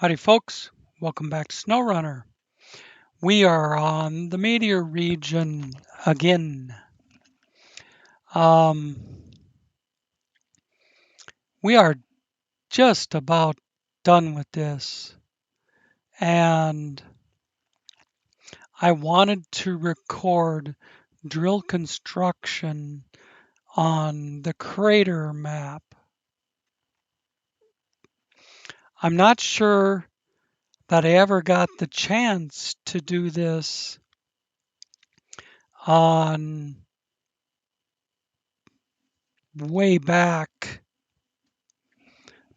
Howdy folks, welcome back to SnowRunner. We are on the Meteor Region again. We are just about done with this, and I wanted to record drill construction on the crater map. I'm not sure that I ever got the chance to do this on way back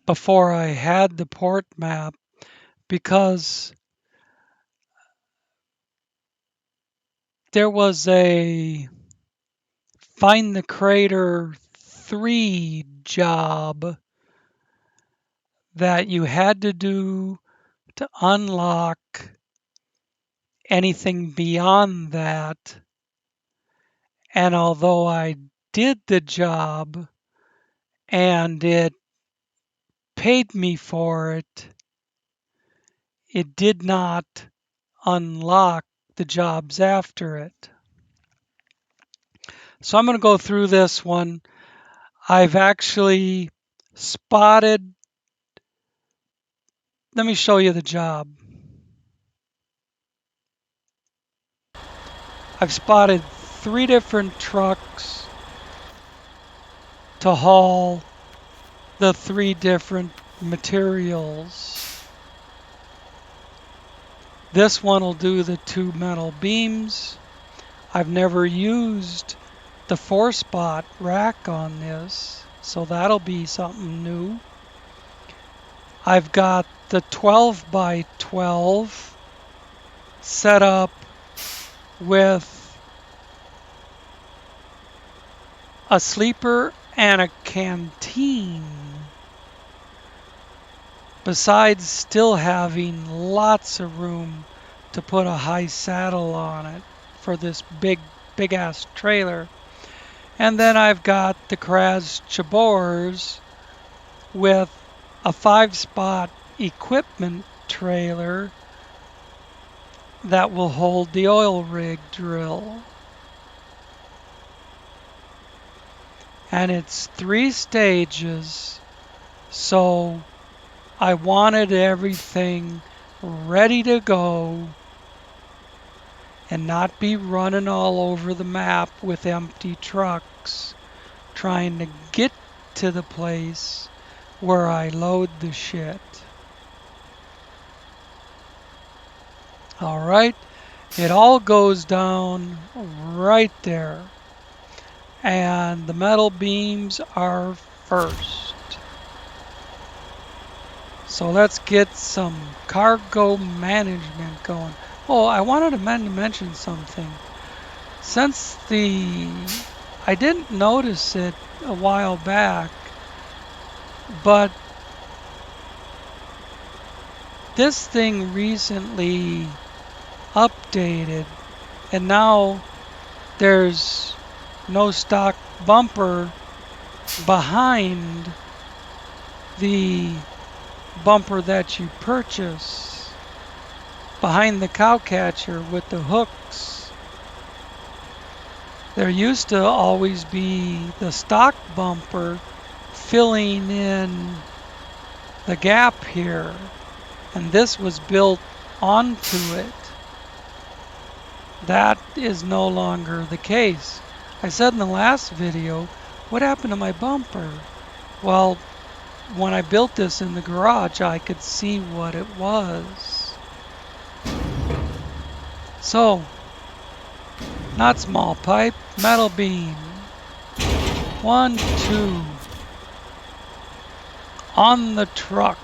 before I had the port map, because there was a Find the Crater 3 job that you had to do to unlock anything beyond that. And although I did the job and it paid me for it, it did not unlock the jobs after it. So I'm going to go through this one. I've actually spotted, let me show you the job. I've spotted 3 different trucks to haul the 3 different materials. This one will do the 2 metal beams. I've never used the 4-spot rack on this, so that'll be something new. I've got the 12 by 12 set up with a sleeper and a canteen, besides still having lots of room to put a high saddle on it for this big ass trailer. And then I've got the Kraz Chabors with a 5-spot equipment trailer that will hold the oil rig drill. And it's 3 stages, so I wanted everything ready to go and not be running all over the map with empty trucks trying to get to the place where I load the shit. Alright, it all goes down right there. And the metal beams are first. So let's get some cargo management going. Oh, I wanted to mention something. Since I didn't notice it a while back, but this thing recently updated, and now there's no stock bumper behind the bumper that you purchase, behind the cow catcher with the hooks. There used to always be the stock bumper filling in the gap here, and this was built onto it. That is no longer the case. I said in the last video, what happened to my bumper? Well, when I built this in the garage, I could see what it was. So, not small pipe, metal beam. 1, 2. On the truck.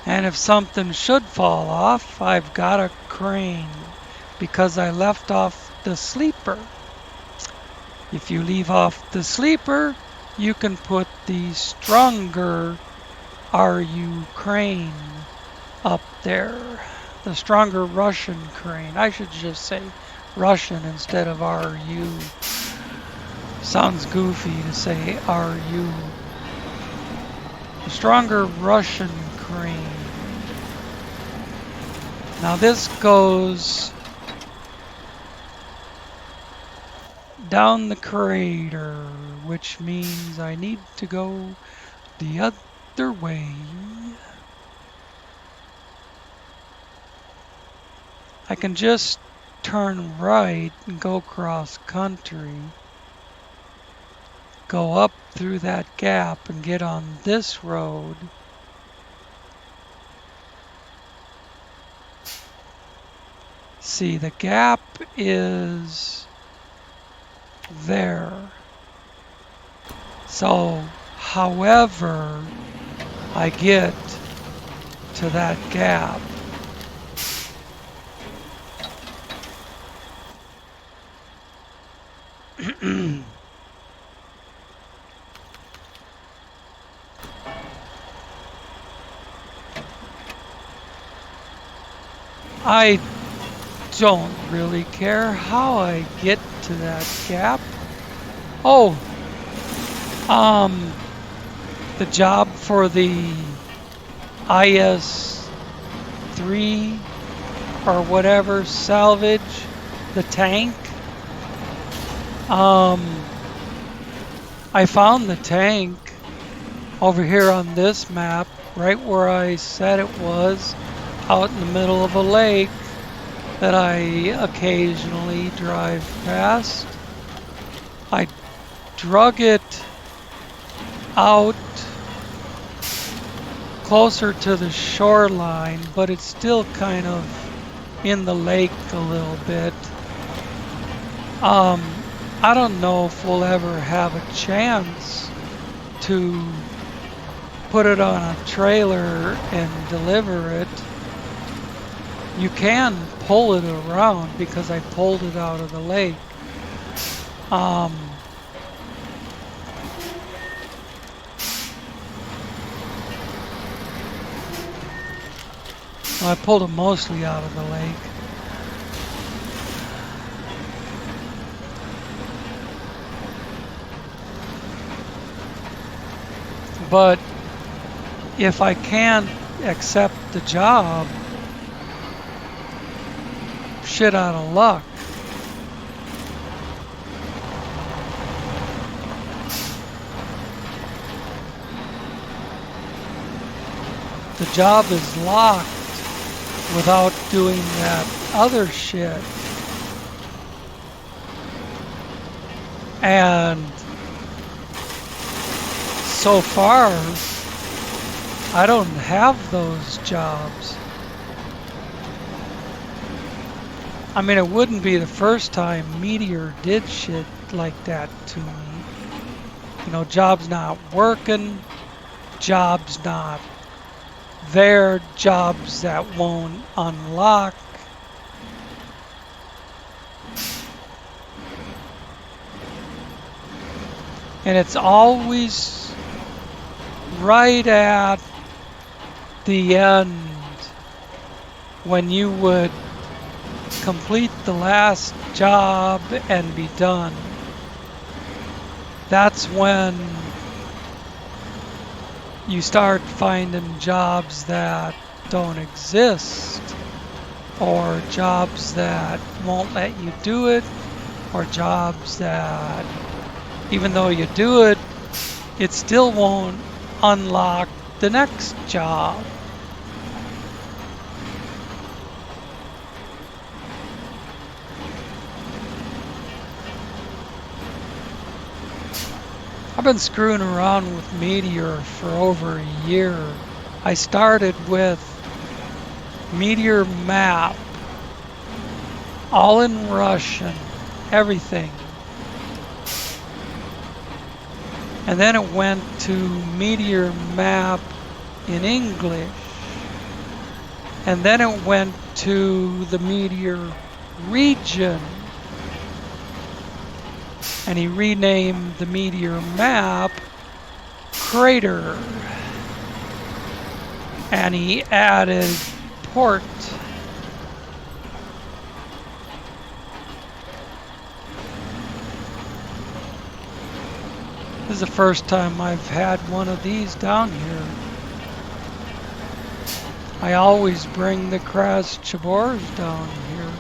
And if something should fall off, I've got a crane, because I left off the sleeper. If you leave off the sleeper, you can put the stronger RU crane up there. The stronger Russian crane. I should just say Russian instead of RU. Sounds goofy to say RU. The stronger Russian crane. Now this goes down the crater, which means I need to go the other way. I can just turn right and go cross country, go up through that gap and get on this road. See, the gap is there. So, however I get to that gap, I don't really care how I get to that gap. Oh, the job for the IS-3 or whatever salvage, the tank. I found the tank over here on this map, right where I said it was, out in the middle of a lake that I occasionally drive past. I drug it out closer to the shoreline, but it's still kind of in the lake a little bit. I don't know if we'll ever have a chance to put it on a trailer and deliver it. You can pull it around because I pulled it out of the lake. I pulled it mostly out of the lake. But if I can't accept the job, shit out of luck. The job is locked without doing that other shit. And so far, I don't have those jobs. I mean, it wouldn't be the first time Meteor did shit like that to me. You know, jobs not working, jobs not there, jobs that won't unlock. And it's always right at the end when you would complete the last job and be done. That's when you start finding jobs that don't exist, or jobs that won't let you do it, or jobs that even though you do it, it still won't unlock the next job. I've been screwing around with Meteor for over a year. I started with Meteor Map, all in Russian, everything. And then it went to Meteor Map in English. And then it went to the Meteor Region. And he renamed the Meteor Map Crater. And he added port. This is the first time I've had one of these down here. I always bring the Kras Chabors down here.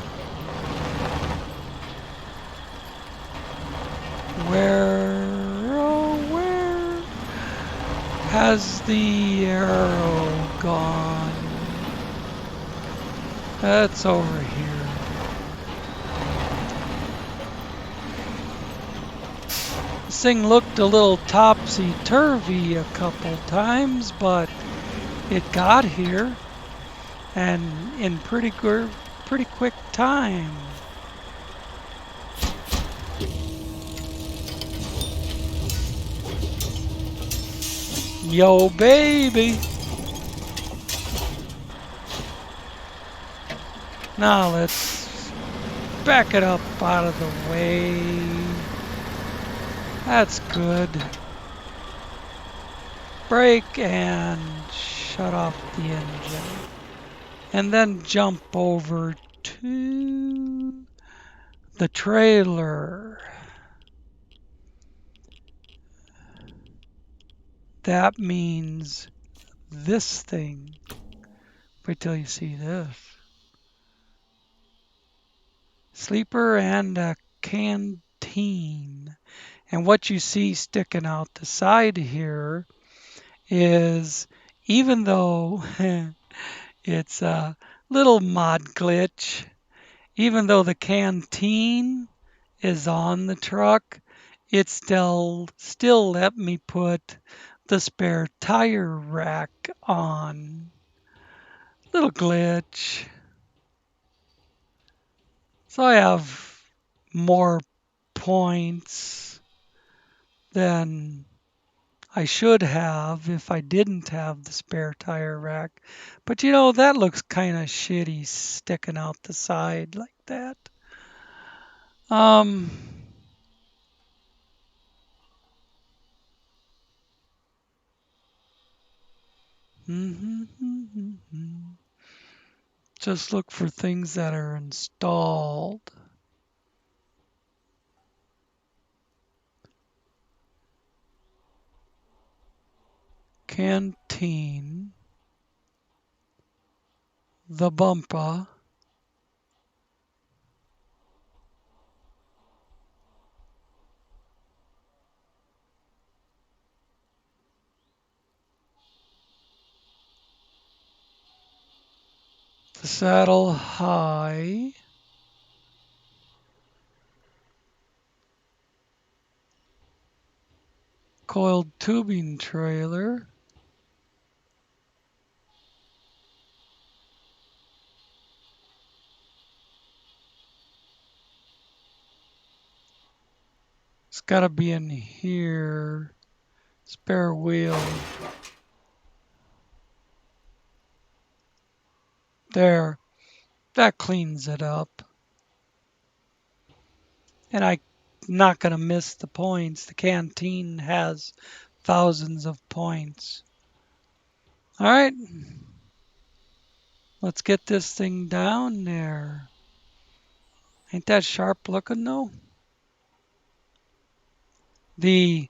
Where has the arrow gone? That's over here. This thing looked a little topsy-turvy a couple times, but it got here, and in pretty quick time. Yo, baby. Now let's back it up out of the way. That's good. Brake and shut off the engine. And then jump over to the trailer. That means this thing. Wait till you see this. Sleeper and a canteen. And what you see sticking out the side here is, even though it's a little mod glitch, even though the canteen is on the truck, it still let me put the spare tire rack on. Little glitch. So I have more points than I should have if I didn't have the spare tire rack. But you know, that looks kind of shitty sticking out the side like that. Um, just look for things that are installed. Canteen. The bumper. The saddle high. Coiled tubing trailer. It's got to be in here. Spare wheel. There. That cleans it up. And I'm not going to miss the points. The canteen has thousands of points. All right. Let's get this thing down there. Ain't that sharp looking though? The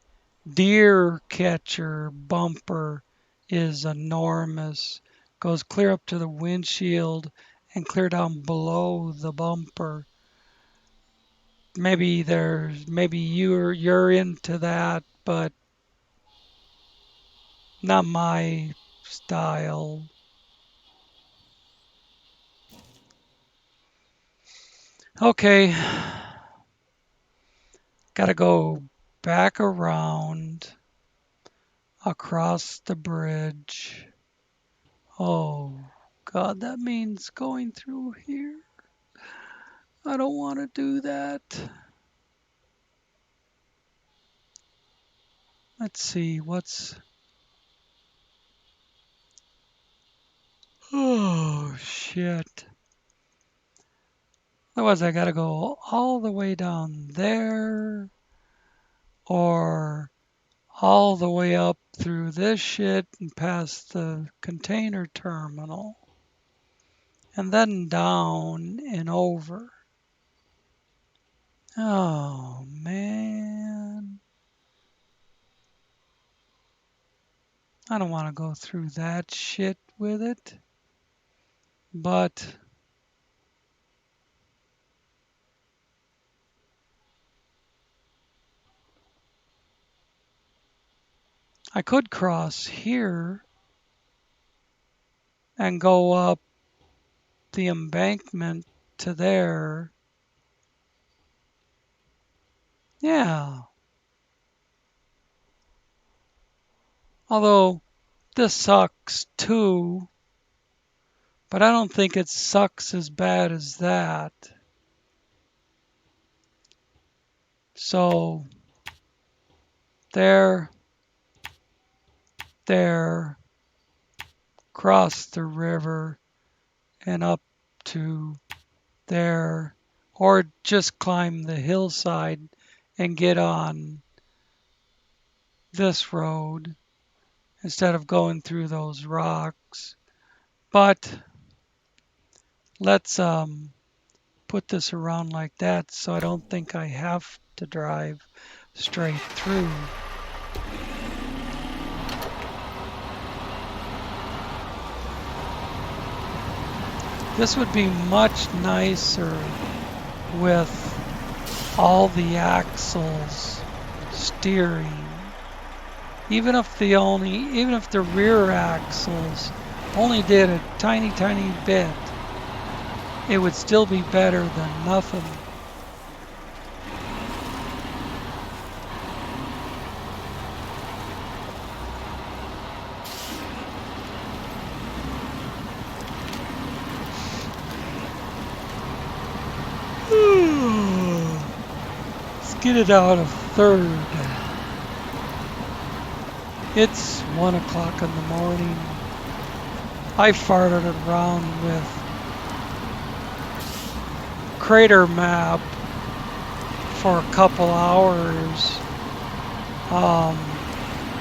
deer catcher bumper is enormous. Goes clear up to the windshield and clear down below the bumper. Maybe you're into that, but not my style. Okay. Gotta go back around across the bridge. Oh God, that means going through here. I don't want to do that. Let's see, what's... Oh, shit. Otherwise, I gotta go all the way down there, or all the way up through this shit and past the container terminal, and then down and over. Oh, man. I don't want to go through that shit with it. But I could cross here and go up the embankment to there. Yeah. Although this sucks too, but I don't think it sucks as bad as that. So there, there, cross the river and up to there, or just climb the hillside and get on this road instead of going through those rocks. But let's put this around like that so I don't think I have to drive straight through. This would be much nicer with all the axles steering. Even if the rear axles only did a tiny bit, it would still be better than nothing. Let's get it out of third. It's 1 o'clock in the morning. I farted around with Crater Map for a couple hours,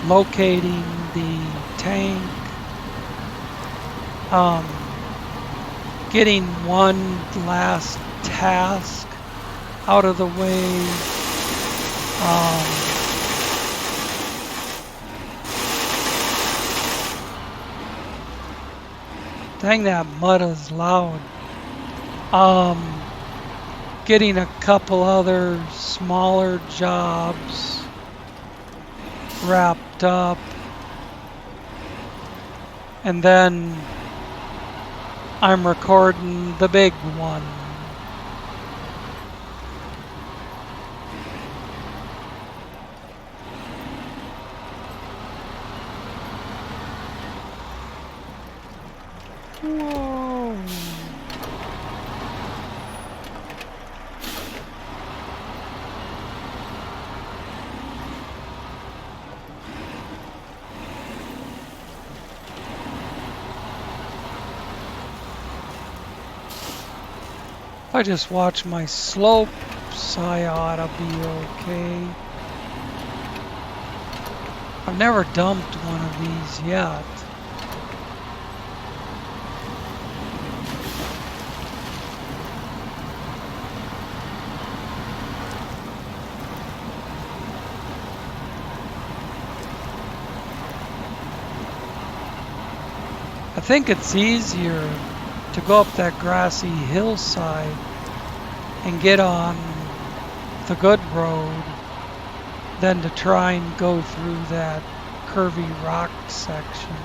locating the tank, getting one last task out of the way, dang, that mud is loud. Getting a couple other smaller jobs wrapped up, and then I'm recording the big one. Whoa. If I just watch my slopes, I ought to be okay. I've never dumped one of these yet. I think it's easier to go up that grassy hillside and get on the good road than to try and go through that curvy rock section.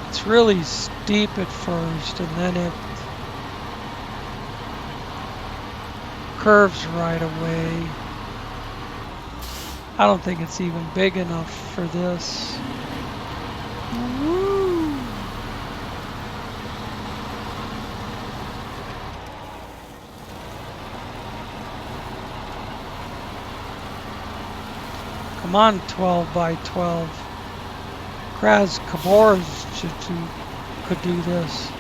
It's really steep at first, and then it curves right away. I don't think it's even big enough for this. Woo! Come on, 12 by 12. Kraz Kabors could do this.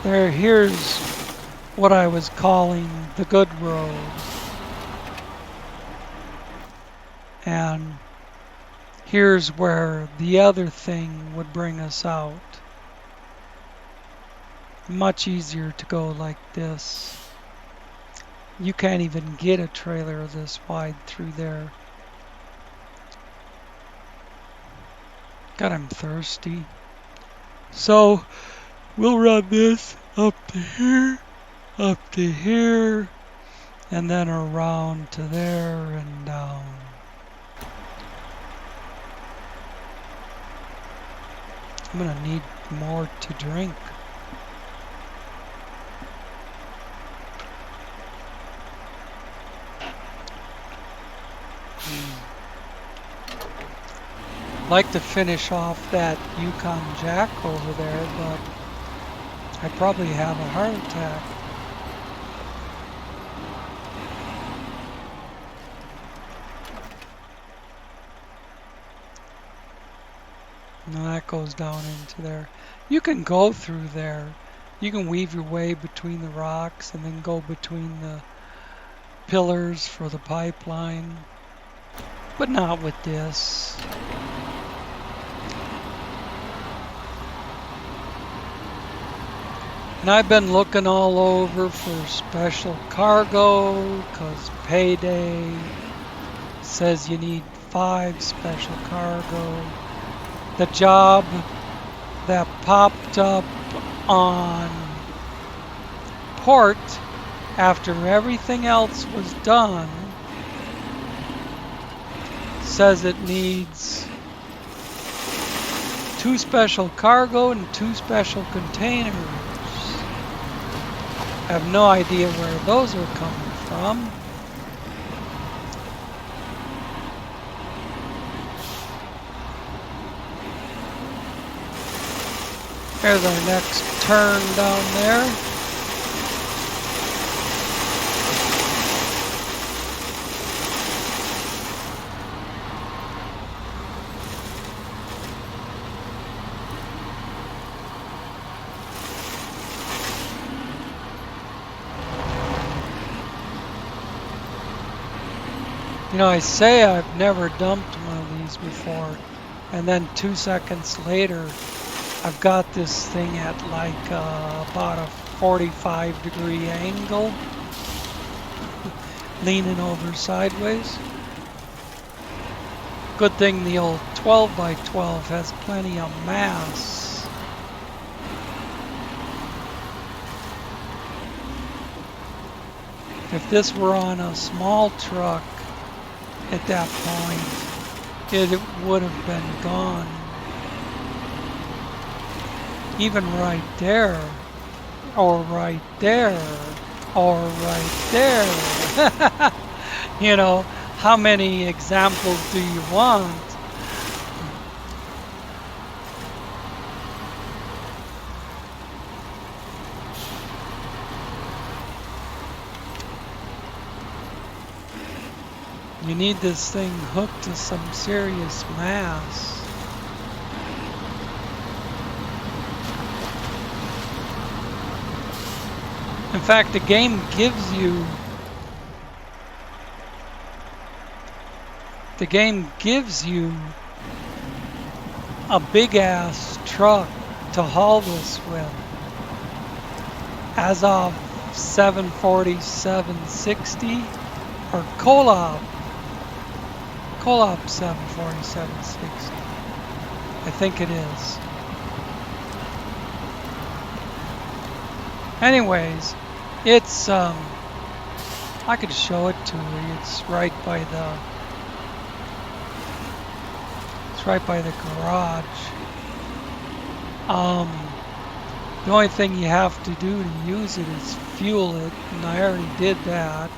Here's what I was calling the good road. And here's where the other thing would bring us out. Much easier to go like this. You can't even get a trailer this wide through there. God, I'm thirsty. So we'll run this up to here, and then around to there and down. I'm gonna need more to drink. Like to finish off that Yukon Jack over there, but I probably have a heart attack. Now that goes down into there. You can go through there. You can weave your way between the rocks and then go between the pillars for the pipeline, but not with this. And I've been looking all over for special cargo because payday says you need 5 special cargo. The job that popped up on port after everything else was done says it needs 2 special cargo and 2 special containers. I have no idea where those are coming from. There's our next turn down there. You know, I say I've never dumped one of these before, and then 2 seconds later, I've got this thing at like about a 45-degree angle, leaning over sideways. Good thing the old 12x12 has plenty of mass. If this were on a small truck, at that point, it would have been gone. Even right there, or right there, or right there. You know, how many examples do you want? You need this thing hooked to some serious mass. In fact, the game gives you a big ass truck to haul this with. As of 74760 or Colab 74760. I think it is. Anyways, it's I could show it to you. It's right by the garage. The only thing you have to do to use it is fuel it, and I already did that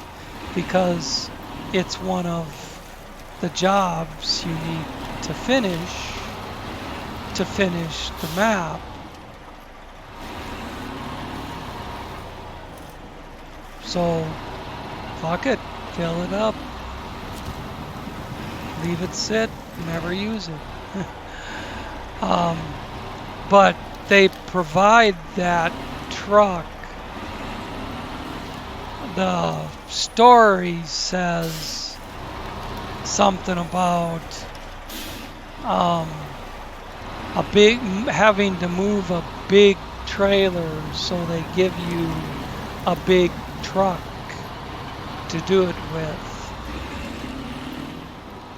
because it's one of the jobs you need to finish the map. So, fuck it, fill it up, leave it sit, never use it. But they provide that truck the story says something about having to move a big trailer, so they give you a big truck to do it with.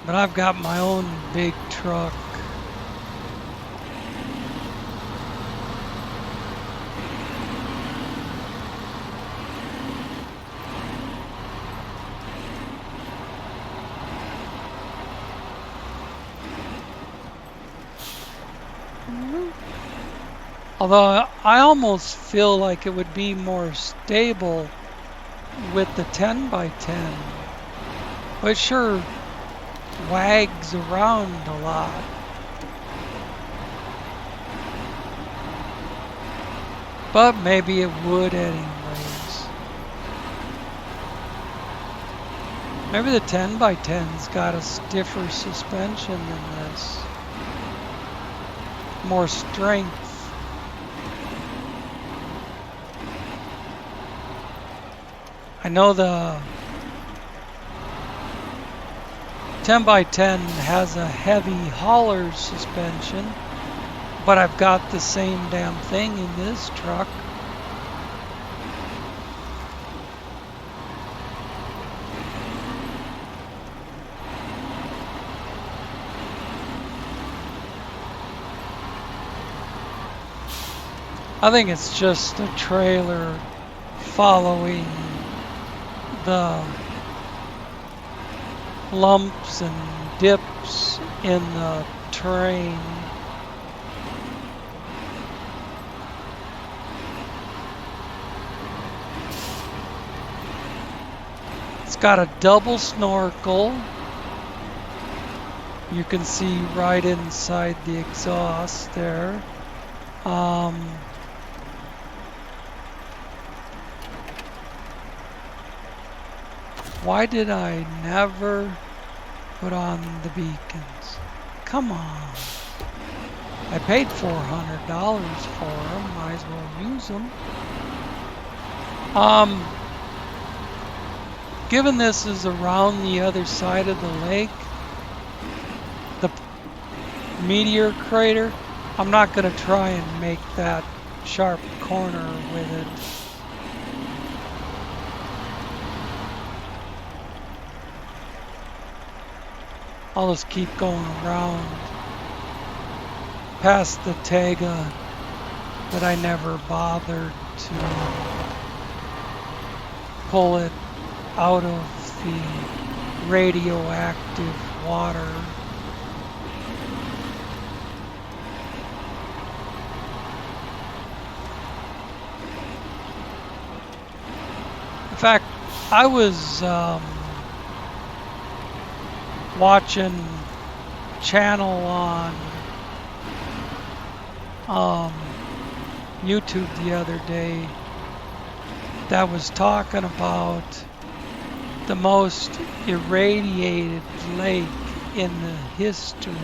But I've got my own big truck. Although I almost feel like it would be more stable with the 10x10. But it sure wags around a lot. But maybe it would anyways. Maybe the 10x10's got a stiffer suspension than this. More strength. I know the 10x10 has a heavy hauler suspension, but I've got the same damn thing in this truck. I think it's just a trailer following the lumps and dips in the terrain. It's got a double snorkel. You can see right inside the exhaust there. Why did I never put on the beacons? Come on. I paid $400 for them. Might as well use them. Given this is around the other side of the lake, the meteor crater, I'm not going to try and make that sharp corner with it. I'll just keep going around past the taiga that I never bothered to pull it out of the radioactive water. In fact, I was watching a channel on YouTube the other day that was talking about the most irradiated lake in the history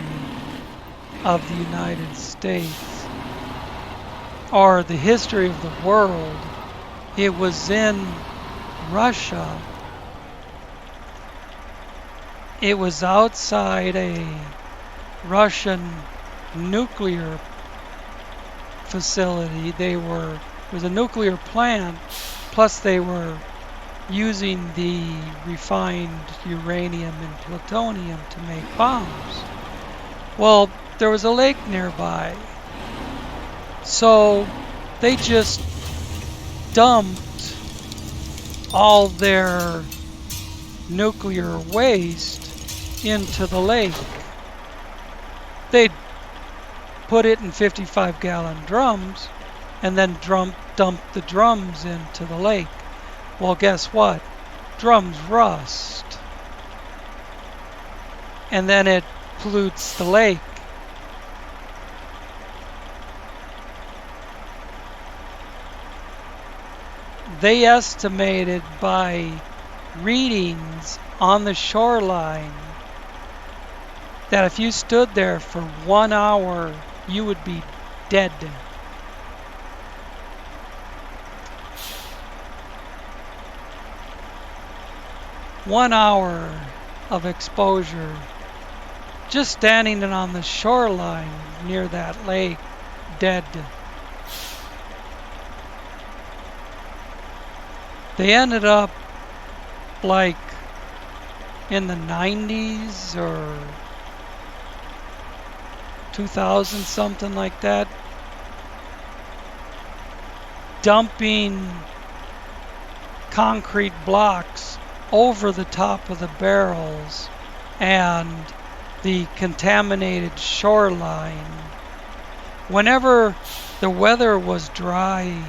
of the United States, or the history of the world. It was in Russia. It was outside a Russian nuclear facility. It was a nuclear plant, plus they were using the refined uranium and plutonium to make bombs. Well, there was a lake nearby, so they just dumped all their nuclear waste into the lake. They'd put it in 55-gallon drums and then dump the drums into the lake. Well, guess what? Drums rust. And then it pollutes the lake. They estimated by readings on the shoreline that if you stood there for 1 hour, you would be dead. 1 hour of exposure just standing on the shoreline near that lake, dead. They ended up like in the 90s or 2000, something like that, dumping concrete blocks over the top of the barrels and the contaminated shoreline. Whenever the weather was dry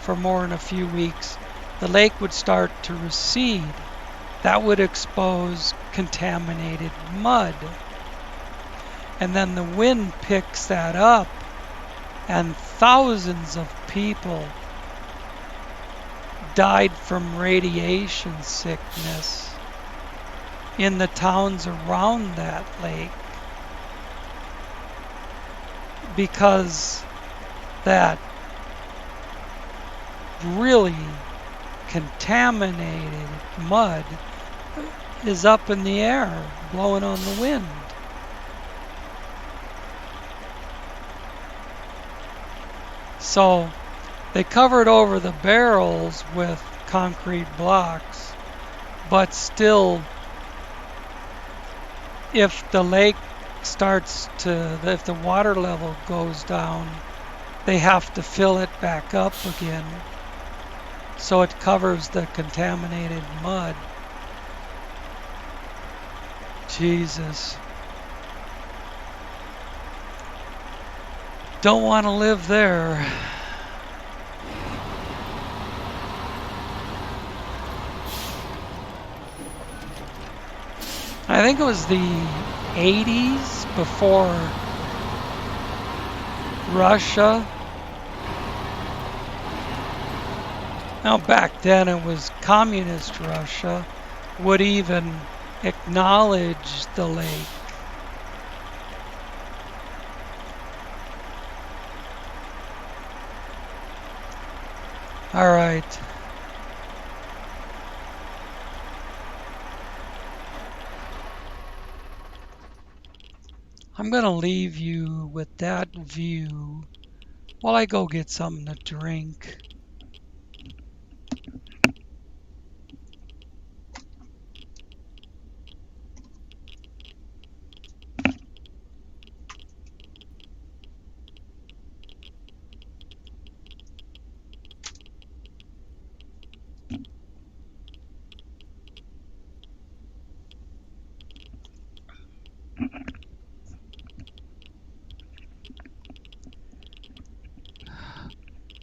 for more than a few weeks, the lake would start to recede. That would expose contaminated mud. And then the wind picks that up, and thousands of people died from radiation sickness in the towns around that lake because that really contaminated mud is up in the air, blowing on the wind. So they covered over the barrels with concrete blocks, but still, if the lake if the water level goes down, they have to fill it back up again. So it covers the contaminated mud. Jesus. Don't want to live there. I think it was the 80s before Russia. Now back then it was communist Russia would even acknowledge the lake. All right. I'm going to leave you with that view while I go get something to drink.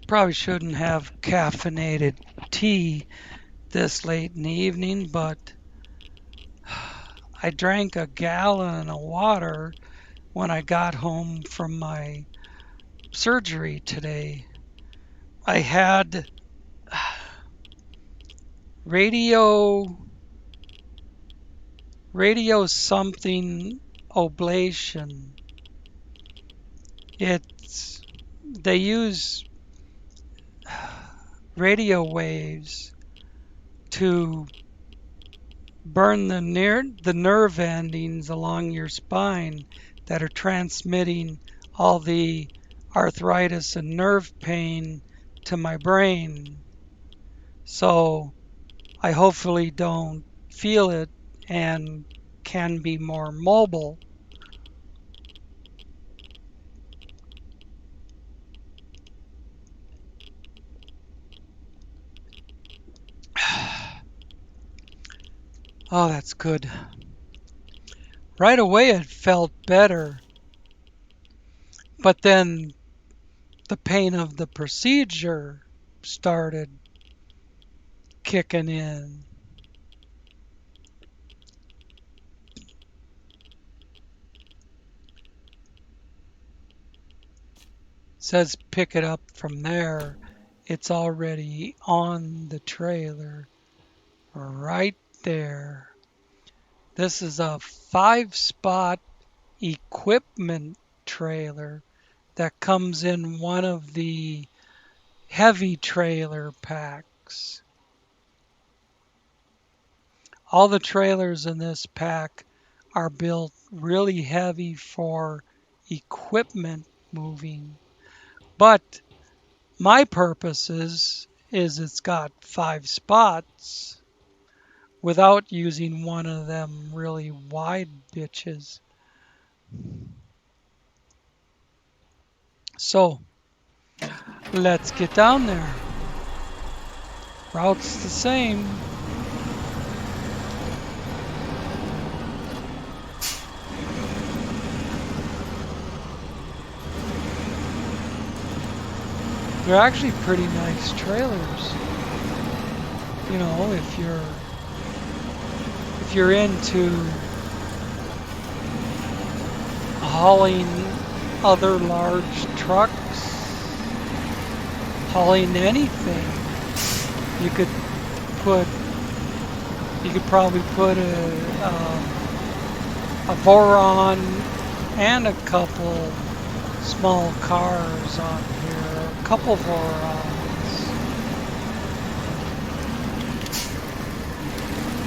Probably shouldn't have caffeinated tea this late in the evening, but I drank a gallon of water when I got home from my surgery today. I had radio something ablation. They use radio waves to burn the nerve endings along your spine that are transmitting all the arthritis and nerve pain to my brain. So I hopefully don't feel it and can be more mobile. Oh, that's good. Right away it felt better, but then the pain of the procedure started kicking in. It says pick it up from there. It's already on the trailer right there. This is a 5-spot equipment trailer that comes in one of the heavy trailer packs. All the trailers in this pack are built really heavy for equipment moving. But my purpose is it's got 5 spots without using one of them really wide bitches. So let's get down there. Route's the same. They're actually pretty nice trailers. You know, if you're into hauling other large trucks, hauling anything, you could probably put a Voron and a couple small cars on here, a couple Vorons.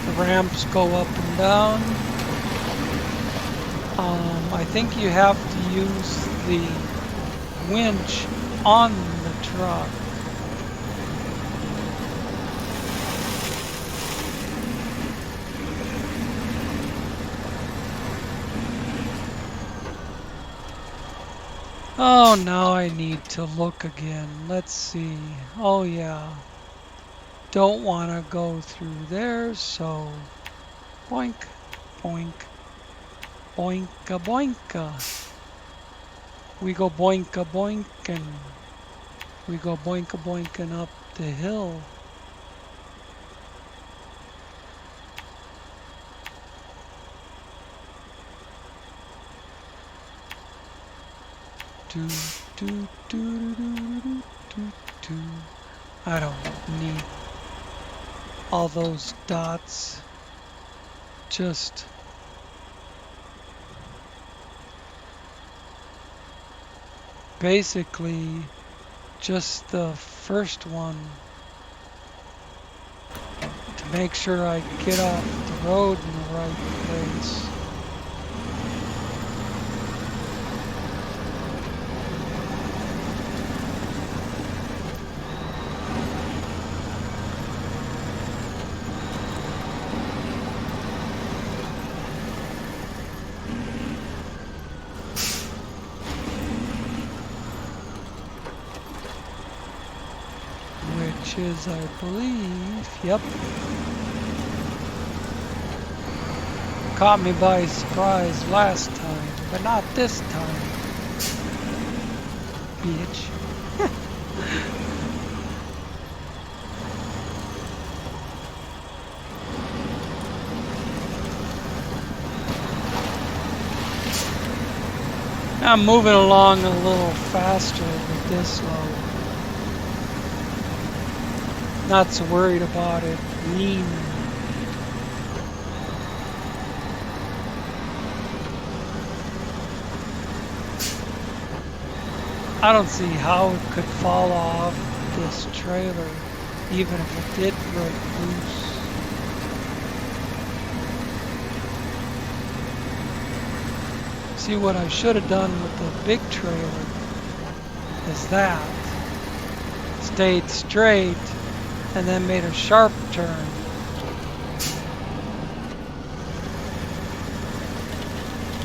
The ramps go up and down. I think you have to use the winch on the truck. Oh, now I need to look again. Let's see. Oh, yeah. Don't want to go through there, so boink, boink, boinka, boinka. We go boinka, boinkin'. We go boinka, boinkin' up the hill. Do, do, do, do, do, do, do. I don't need all those dots. Just basically just the first one to make sure I get off the road in the right place. Is, I believe, yep. Caught me by surprise last time, but not this time. Bitch. I'm moving along a little faster with this load. Not so worried about it leaning. I don't see how it could fall off this trailer, even if it did break loose. See, what I should have done with the big trailer is that. Stayed straight and then made a sharp turn.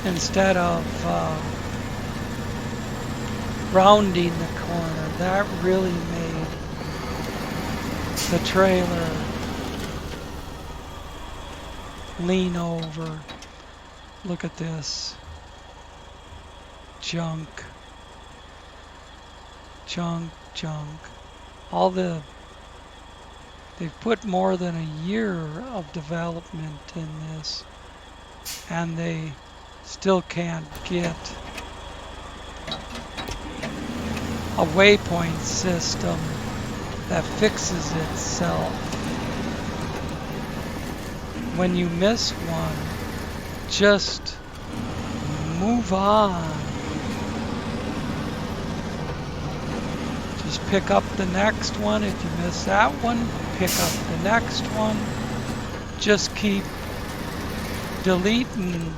Instead of rounding the corner. That really made the trailer lean over. Look at this. Junk. Junk, junk. They've put more than a year of development in this, and they still can't get a waypoint system that fixes itself. When you miss one, just move on. Just pick up the next one. If you miss that one, pick up the next one. just keep deleting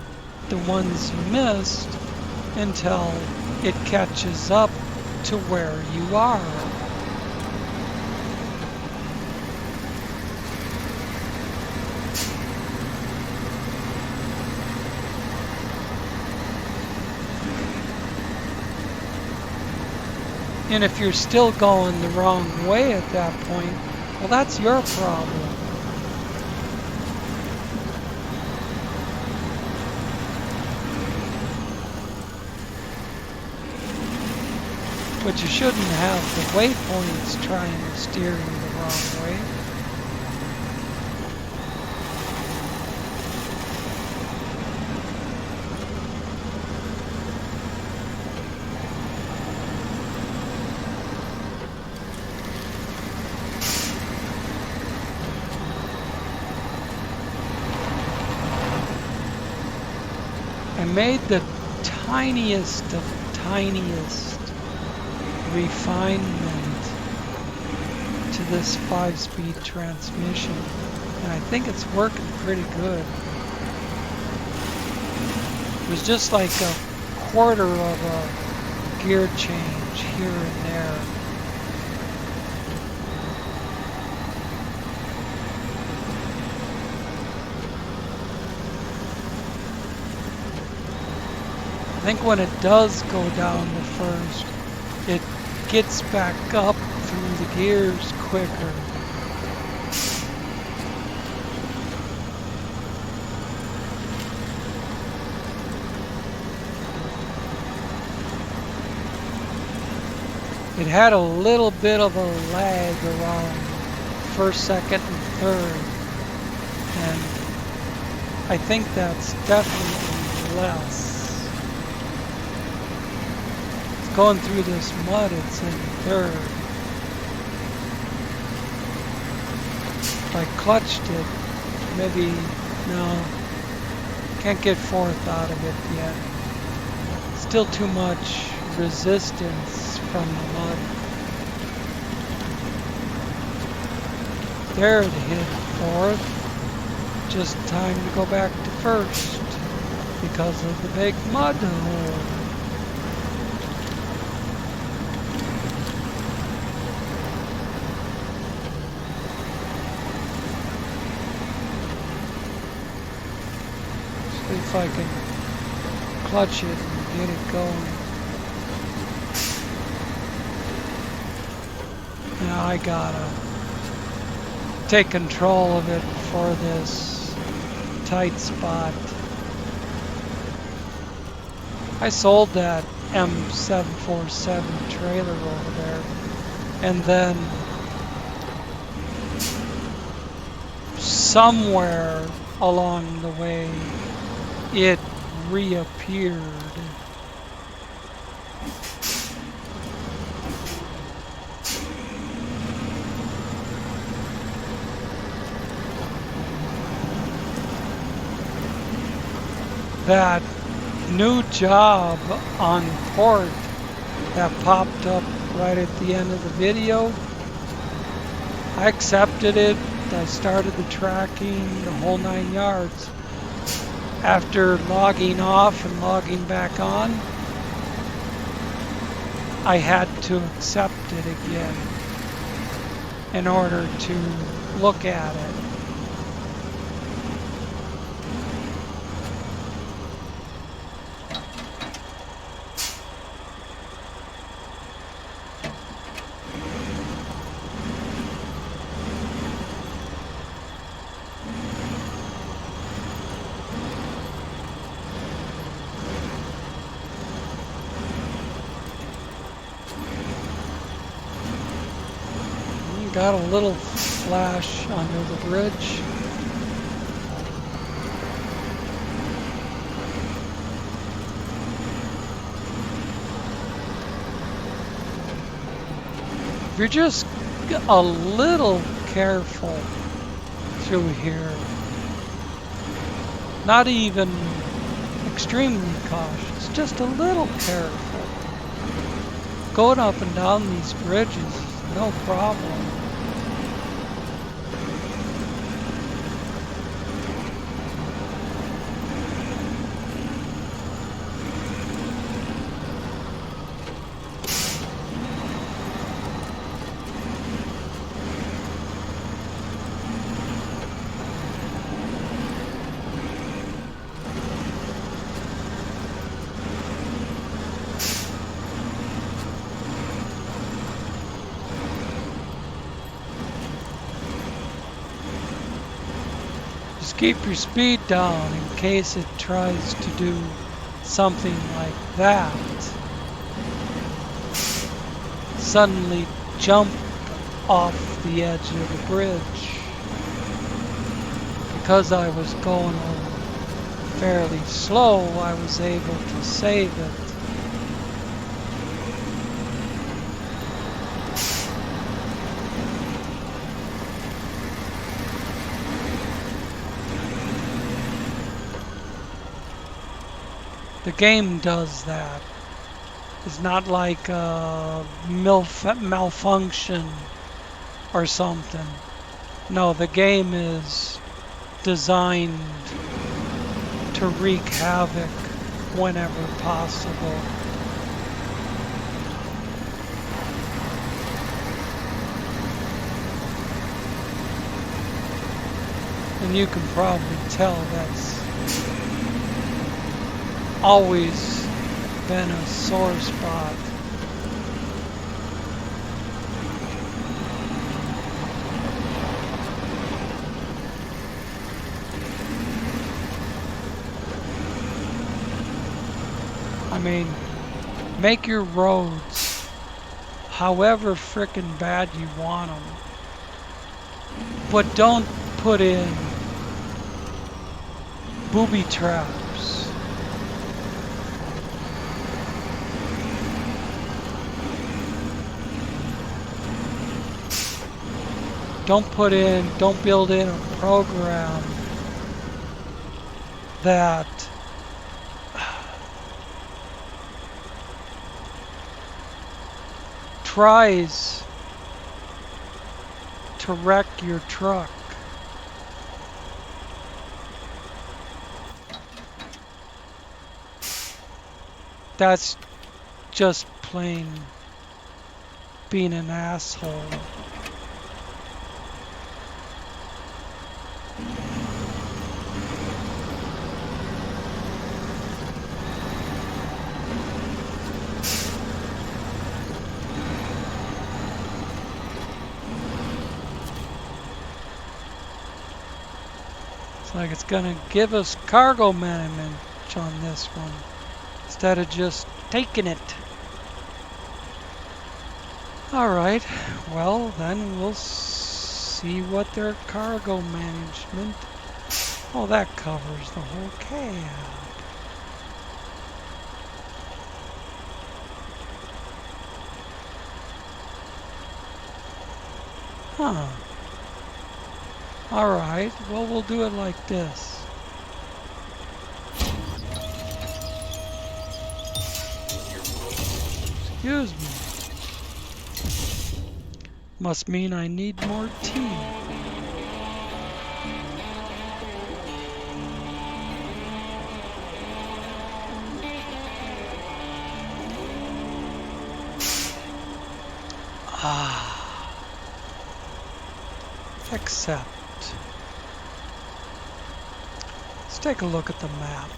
the ones you missed until it catches up to where you are. And if you're still going the wrong way at that point, well, that's your problem. But you shouldn't have the waypoints trying to steer you the wrong way. I made the tiniest of tiniest refinement to this 5-speed transmission, and I think it's working pretty good. It was just like a quarter of a gear change here and there. I think when it does go down to first, it gets back up through the gears quicker. It had a little bit of a lag around first, second, and third, and I think that's definitely less. Going through this mud, it's in third. If I clutched it, maybe, no, can't get fourth out of it yet. Still too much resistance from the mud. There it hit fourth. Just time to go back to first because of the big mud hole. If I can clutch it and get it going. Now I gotta take control of it for this tight spot. I sold that M747 trailer over there, and then somewhere along the way it reappeared. That new job on port that popped up right at the end of the video, I accepted it. I started the tracking, the whole 9 yards. After logging off and logging back on, I had to accept it again in order to look at it. Got a little flash under the bridge. If you're just a little careful through here, not even extremely cautious, just a little careful, going up and down these bridges, no problem. Just keep your speed down in case it tries to do something like that. Suddenly jump off the edge of the bridge. Because I was going fairly slow, I was able to save it. The game does that. It's not like a malfunction or something. No, the game is designed to wreak havoc whenever possible. And you can probably tell that's always been a sore spot. I mean, make your roads however frickin' bad you want them, but don't put in booby traps. Don't build in a program that tries to wreck your truck. That's just plain being an asshole. It's like it's gonna give us cargo management on this one instead of just taking it. Alright, well then we'll see what their cargo management. Oh, that covers the whole cab. Huh. Alright, well we'll do it like this. Excuse me. Must mean I need more tea. Accept. Let's take a look at the map.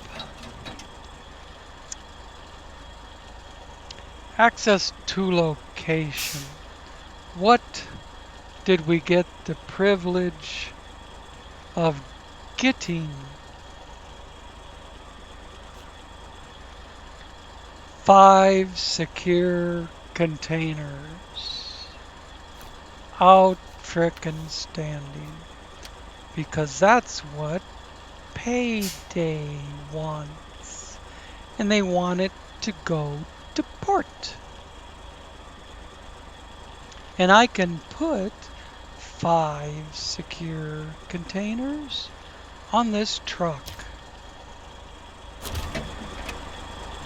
Access to location. What did we get the privilege of getting? 5 secure containers. Out frickin' standing. Because that's what Payday wants. And they want it to go to port. And I can put 5 secure containers on this truck.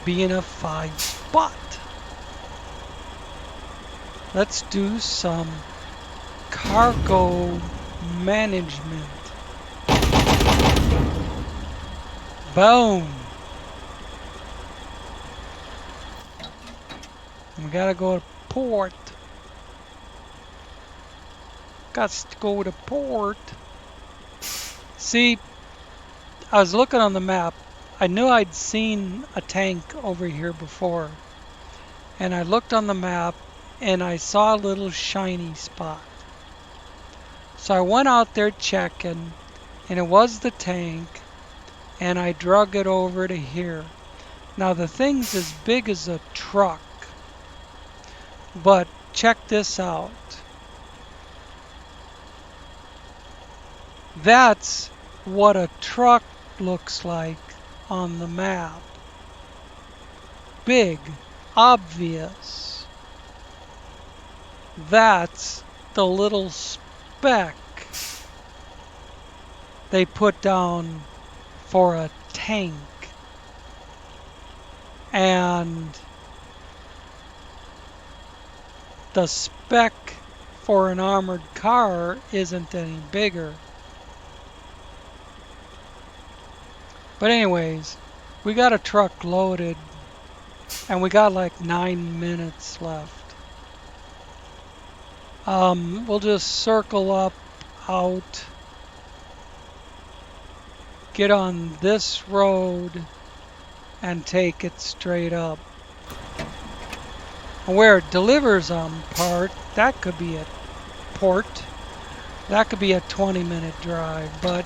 Being a 5 spot. Let's do some cargo management. Boom. We gotta go to port. Got to go to port. See, I was looking on the map. I knew I'd seen a tank over here before. And I looked on the map and I saw a little shiny spot. So I went out there checking, and it was the tank, and I drug it over to here. Now the thing's as big as a truck, but check this out. That's what a truck looks like on the map. Big, obvious. That's the little speck they put down for a tank. And the speck for an armored car isn't any bigger. But anyways, we got a truck loaded and we got like 9 minutes left. We'll just circle up out, get on this road and take it straight up. And where it delivers part, that could be a port. That could be a 20-minute drive, but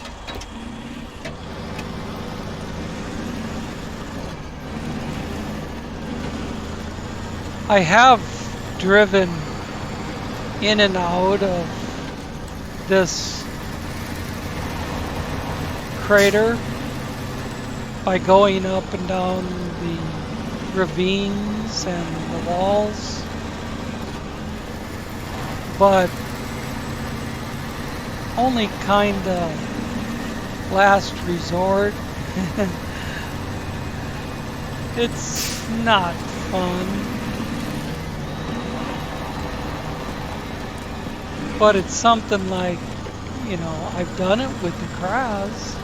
I have driven in and out of this crater by going up and down the ravines and the walls, but only kinda last resort. It's not fun. But it's something like, you know, I've done it with the crabs.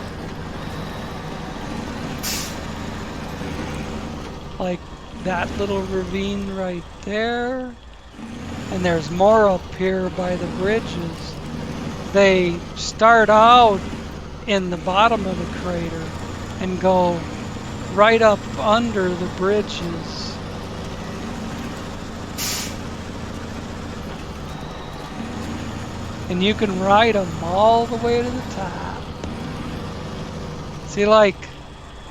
Like that little ravine right there. And there's more up here by the bridges. They start out in the bottom of the crater and go right up under the bridges. And you can ride them all the way to the top. See, like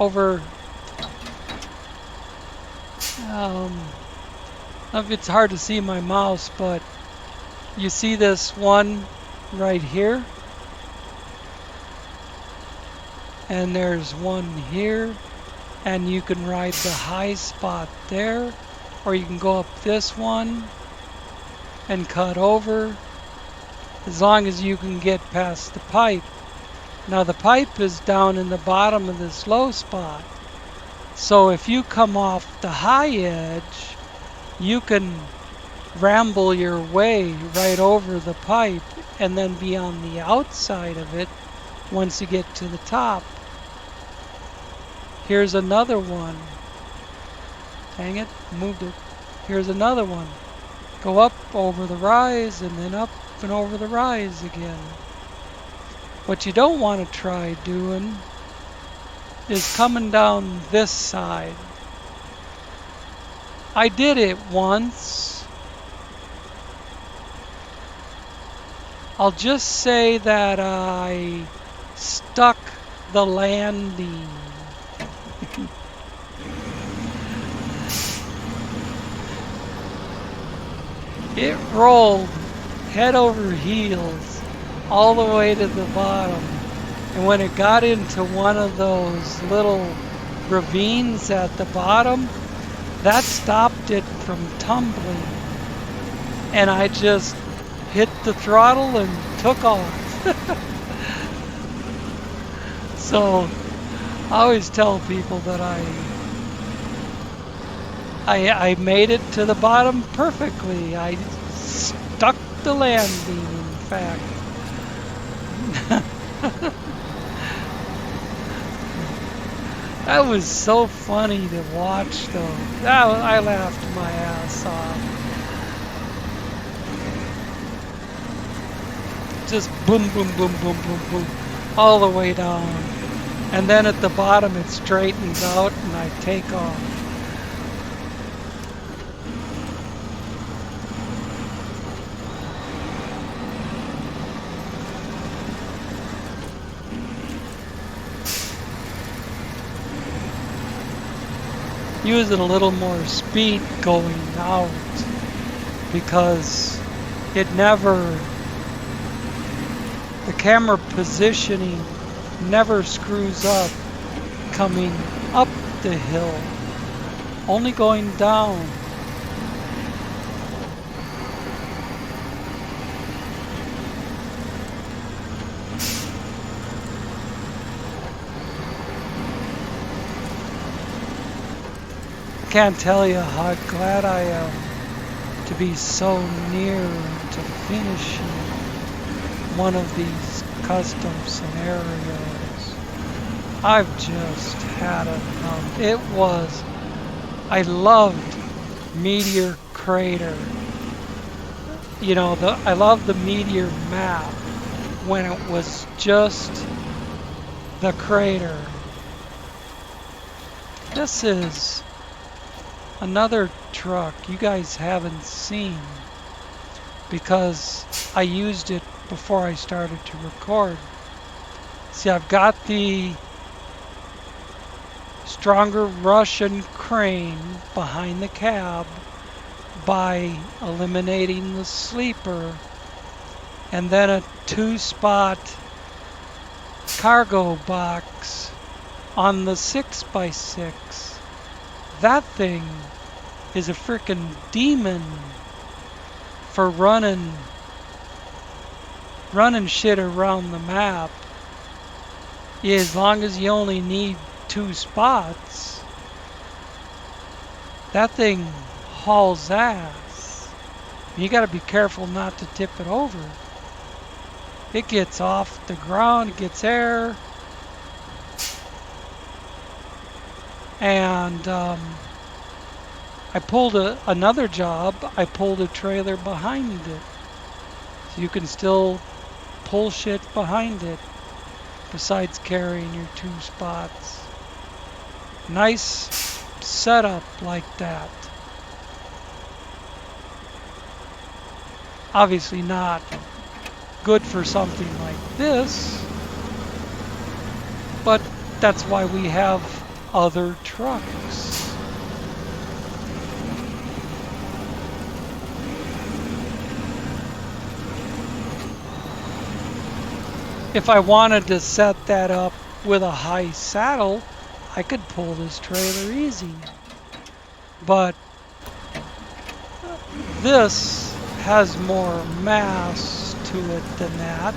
over, it's hard to see my mouse, but you see this one right here, and there's one here, and you can ride the high spot there, or you can go up this one and cut over, as long as you can get past the pipe. Now the pipe is down in the bottom of this low spot, so if you come off the high edge, you can ramble your way right over the pipe and then be on the outside of it once you get to the top. Here's another one. Dang it, moved it. Here's another one. Go up over the rise and then up and over the rise again. What you don't want to try doing is coming down this side. I did it once. I'll just say that I stuck the landing. It rolled head over heels all the way to the bottom, and when it got into one of those little ravines at the bottom, that stopped it from tumbling, and I just hit the throttle and took off. So I always tell people that I made it to the bottom perfectly. I stuck the landing, in fact. That was so funny to watch, though. I laughed my ass off. Just boom, boom, boom, boom, boom, boom, all the way down. And then at the bottom it straightens out and I take off. using a little more speed going out because it never, the camera positioning never screws up coming up the hill, only going down. Can't tell you how glad I am to be so near to finishing one of these custom scenarios. I've just had enough. I loved Meteor Crater. You know, I loved the Meteor Map when it was just the crater. This is another truck you guys haven't seen because I used it before I started to record. See, I've got the stronger Russian crane behind the cab by eliminating the sleeper, and then a 2-spot cargo box on the 6x6. That thing is a frickin' demon for running shit around the map. As long as you only need 2 spots, that thing hauls ass. You gotta be careful not to tip it over. It gets off the ground, it gets air, and I pulled another job. I pulled a trailer behind it, so you can still pull shit behind it besides carrying your 2 spots. Nice setup like that. Obviously not good for something like this, but that's why we have other trucks. If I wanted to set that up with a high saddle, I could pull this trailer easy. But this has more mass to it than that.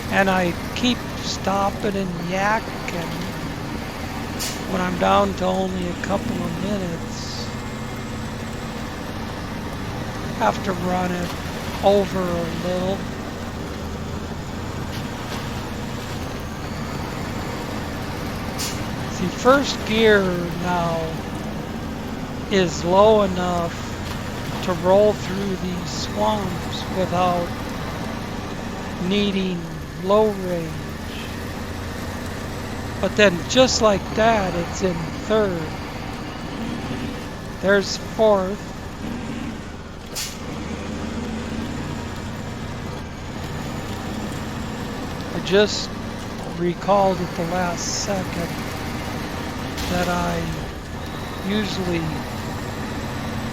And I keep stopping and yakking when I'm down to only a couple of minutes. Have to run it over a little. See, first gear now is low enough to roll through these swamps without needing low range. But then just like that, it's in third. There's fourth. I just recalled at the last second that I usually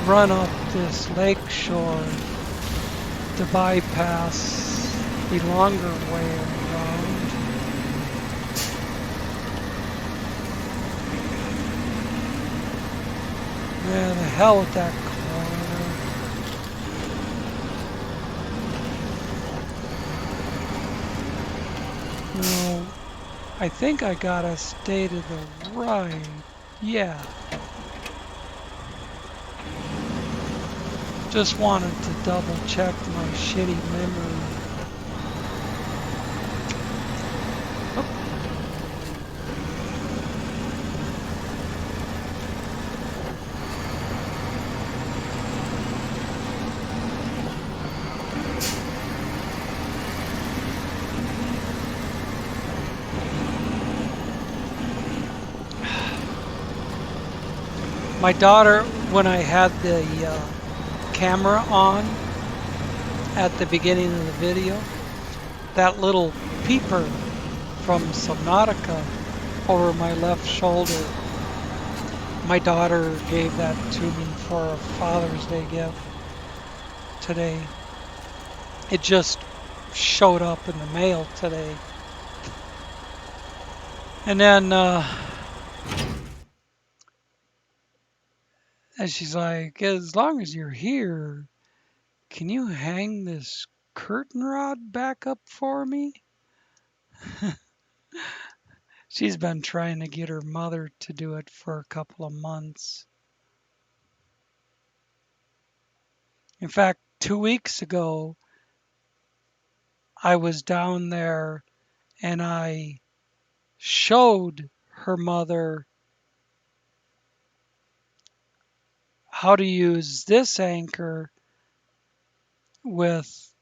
run up this lake shore to bypass the longer way around. Man, the hell with that corner. No, I think I gotta stay to the right. Yeah. Just wanted to double check my shitty memory. My daughter, when I had the camera on at the beginning of the video, that little peeper from Subnautica over my left shoulder. My daughter gave that to me for a Father's Day gift today. It just showed up in the mail today. And then and she's like, as long as you're here, can you hang this curtain rod back up for me? She's been trying to get her mother to do it for a couple of months. In fact, 2 weeks ago, I was down there and I showed her mother how to use this anchor with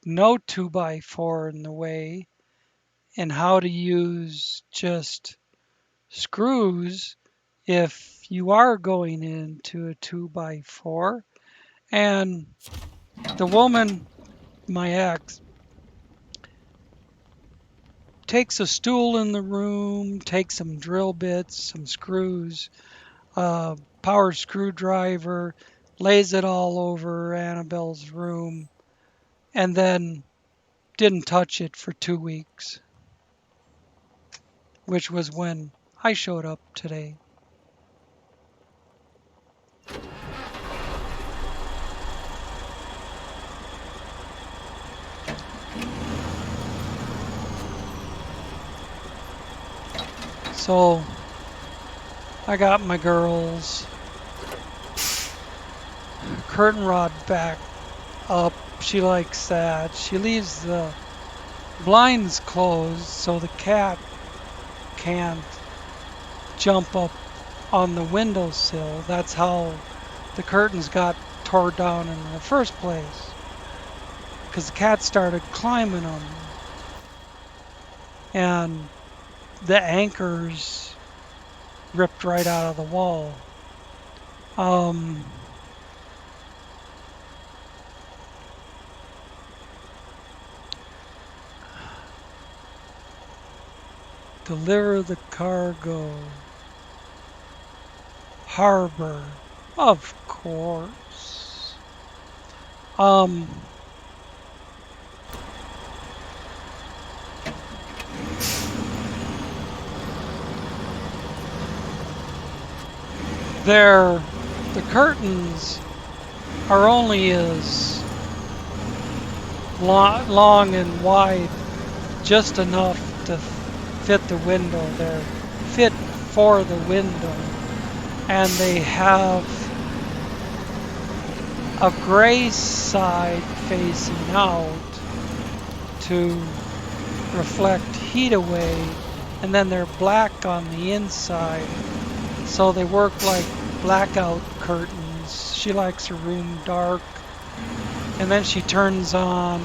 no 2x4 in the way, and how to use just screws if you are going into a 2x4. And the woman, my ex, takes a stool in the room, takes some drill bits, some screws, power screwdriver, lays it all over Annabelle's room, and then didn't touch it for 2 weeks, which was when I showed up today. So I got my girls curtain rod back up. She likes that. She leaves the blinds closed so the cat can't jump up on the windowsill. That's how the curtains got tore down in the first place, because the cat started climbing them, and the anchors ripped right out of the wall. Deliver the cargo. Harbor, of course. The curtains are only as long and wide, just enough to fit the window. They're fit for the window, and they have a gray side facing out to reflect heat away, and then they're black on the inside, so they work like blackout curtains. She likes her room dark, and then she turns on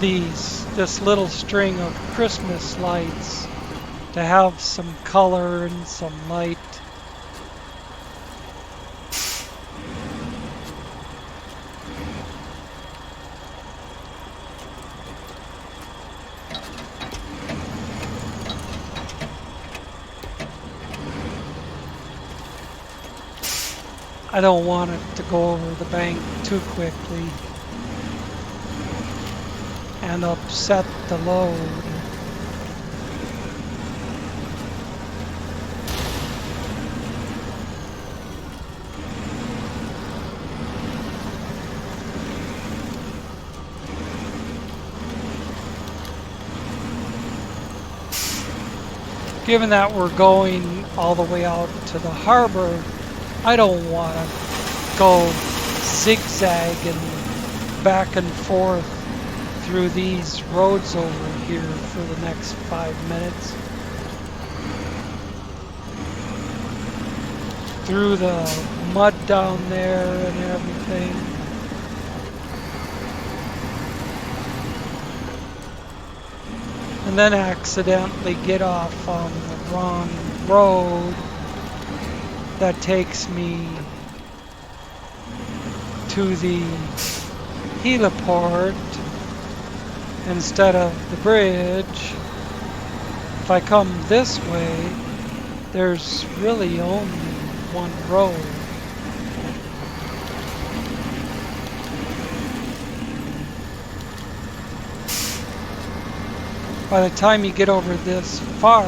this little string of Christmas lights to have some color and some light. I don't want it to go over the bank too quickly and upset the load. Given that we're going all the way out to the harbor, I don't want to go zigzagging back and forth through these roads over here for the next 5 minutes. Through the mud down there and everything. And then accidentally get off on the wrong road that takes me to the heliport, instead of the bridge. If I come this way, there's really only one road. By the time you get over this far,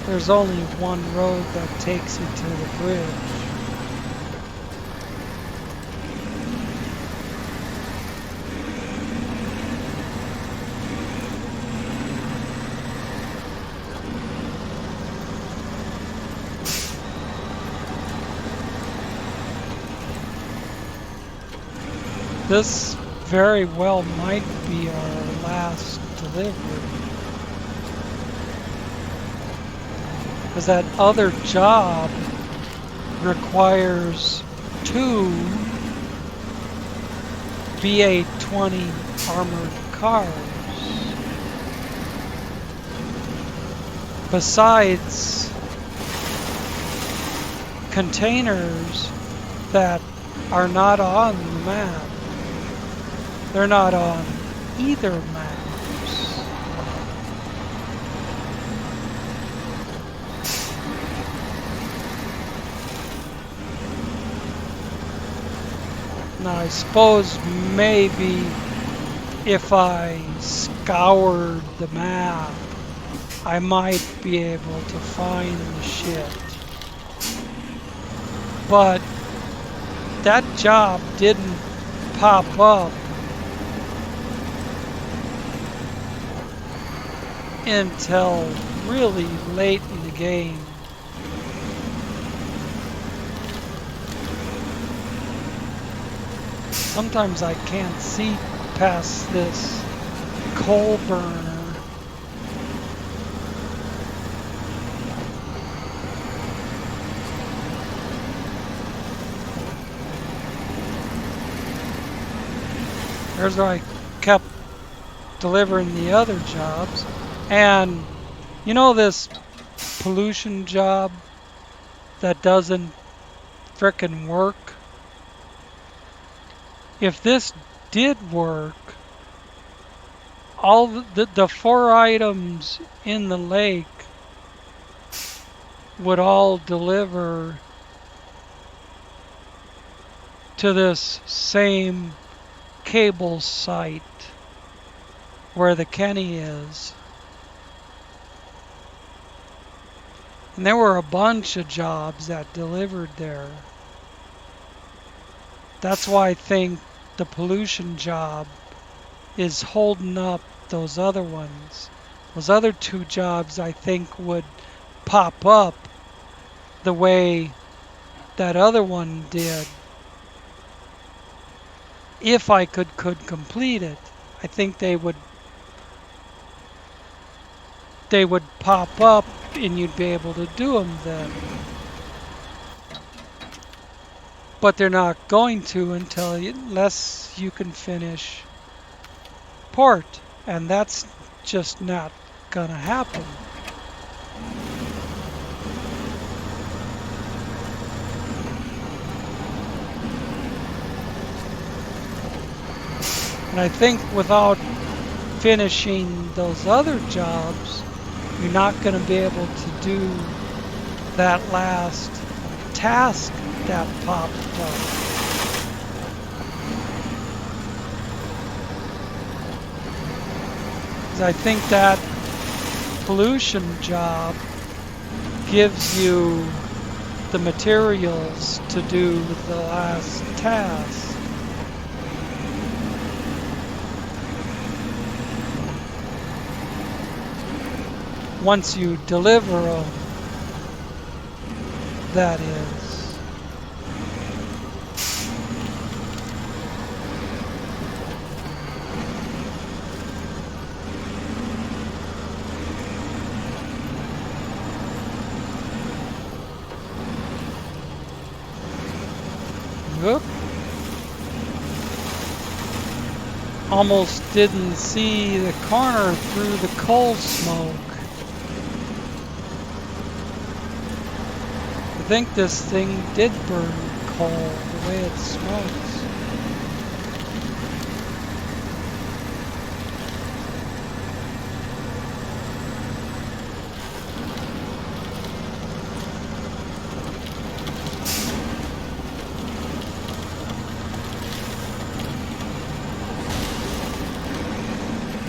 there's only one road that takes you to the bridge. This very well might be our last delivery. Because that other job requires 2 BA-20 armored cars. Besides containers that are not on the map. They're not on either maps. Now I suppose maybe if I scoured the map, I might be able to find the shit. But that job didn't pop up until really late in the game. Sometimes I can't see past this coal burner. There's where I kept delivering the other jobs. And you know this pollution job that doesn't frickin' work? If this did work, all the 4 items in the lake would all deliver to this same cable site where the Kenny is. And there were a bunch of jobs that delivered there. That's why I think the pollution job is holding up those other ones. Those other 2 jobs I think would pop up the way that other one did. If I could complete it, I think they would pop up and you'd be able to do them then. But they're not going to unless you can finish port, and that's just not gonna happen. And I think without finishing those other jobs, you're not going to be able to do that last task that popped up. Because I think that pollution job gives you the materials to do the last task. Once you deliver them, that is. Whoop. Almost didn't see the corner through the coal smoke. I think this thing did burn coal the way it smokes.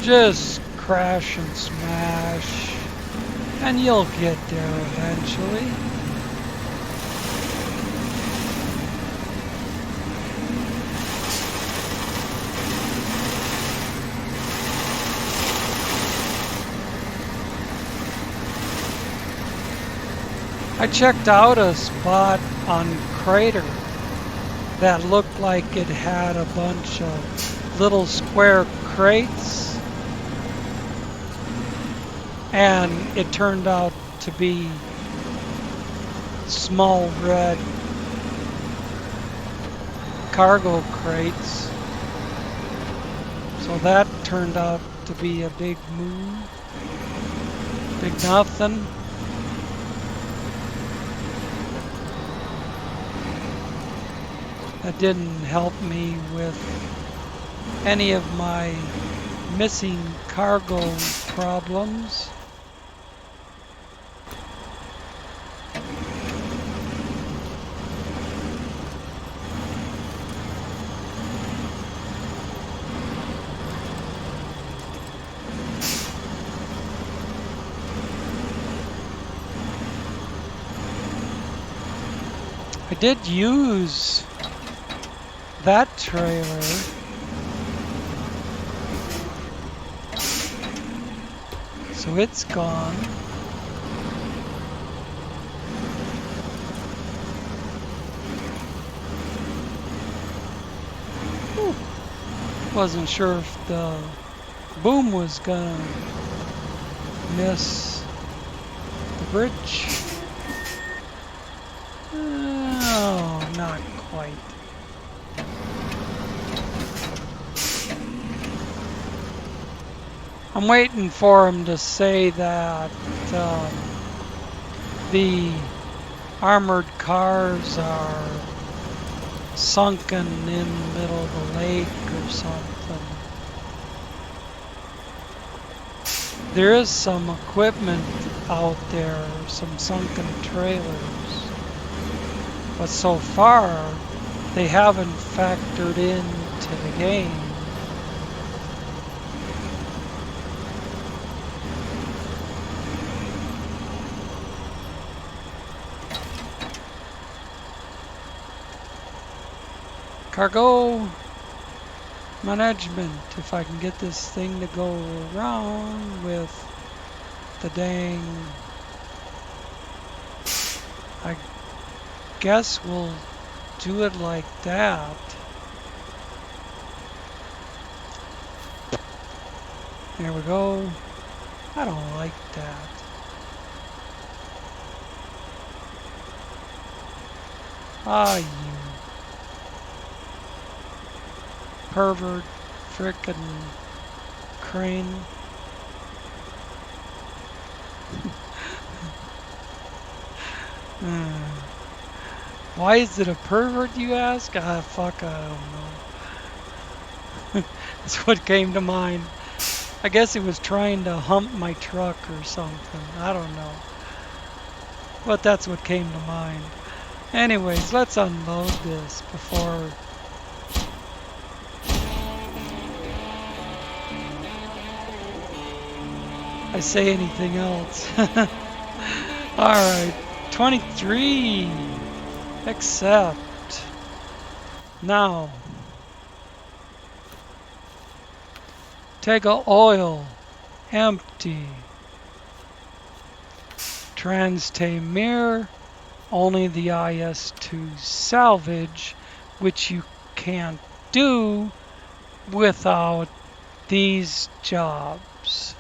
Just crash and smash, and you'll get there eventually. I checked out a spot on Crater that looked like it had a bunch of little square crates, and it turned out to be small red cargo crates. So that turned out to be a big move. Big nothing. That didn't help me with any of my missing cargo problems. I did use that trailer so it's gone. Whew. Wasn't sure if the boom was gonna miss the bridge. Oh, not quite. I'm waiting for him to say that the armored cars are sunken in the middle of the lake or something. There is some equipment out there, some sunken trailers, but so far they haven't factored into the game. Cargo management, if I can get this thing to go around with the dang, I guess we'll do it like that. There we go. I don't like that. Ah, you pervert frickin' crane. Why is it a pervert, you ask? Ah, fuck, I don't know. That's what came to mind. I guess he was trying to hump my truck or something. I don't know. But that's what came to mind. Anyways, let's unload this before I say anything else. Alright, 23. Accept. Now, take a oil, empty. Transtay mirror, only the IS-2 salvage, which you can't do without these jobs.